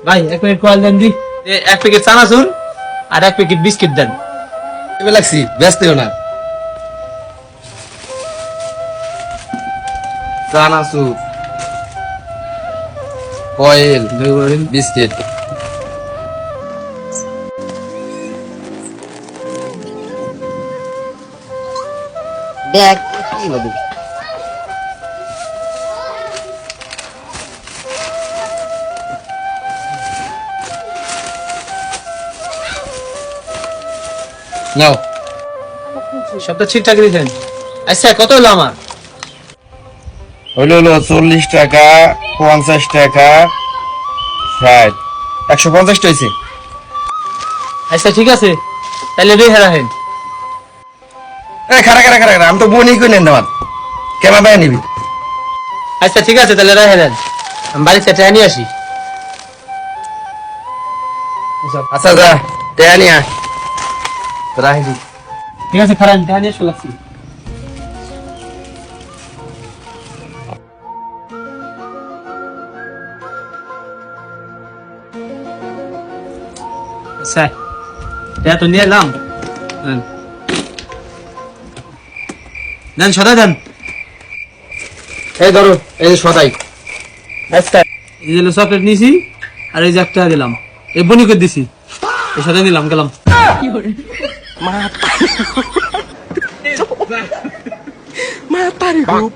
ভাই 1 packet coil দেন দি, 1 packet চানাচুর আর 1 packet biscuit দেন। এবার লাগছি ব্যস্ত হও না। চানাচুর, কয়েল, বিস্কিট। দেখ কি বলি নাও। সবটা ঠিকঠাক দিয়েছেন। আচ্ছা কত হলো আমার? হলো 40 টাকা, 50 টাকা, 60, 150 হয়েছে। আচ্ছা ঠিক আছে, তাহলে রেখে রাখেন। খারা খারা খারা, আমি তো বনি করে নেন আমার কেমন ভাই নিবি। আচ্ছা ঠিক আছে, তাহলে রেখে দেন, আমি বাড়িতে ট্রেন নিয়ে আসি। আচ্ছা যা টেয়া নিয়ে রাখি। ঠিক আছে, খারাপ ট্রেন নিয়ে চলে আসছি। আচ্ছা এটা তো নিয়ে এলাম, নেন সদা দেন। এই ধরো, এই যে সদাই। আচ্ছা এই যে চকলেট নিয়েছি, আর এই যে একটা দিলাম, এই বনি করে দিছি, এই সাথে নিলাম, গেলাম। mata nih gue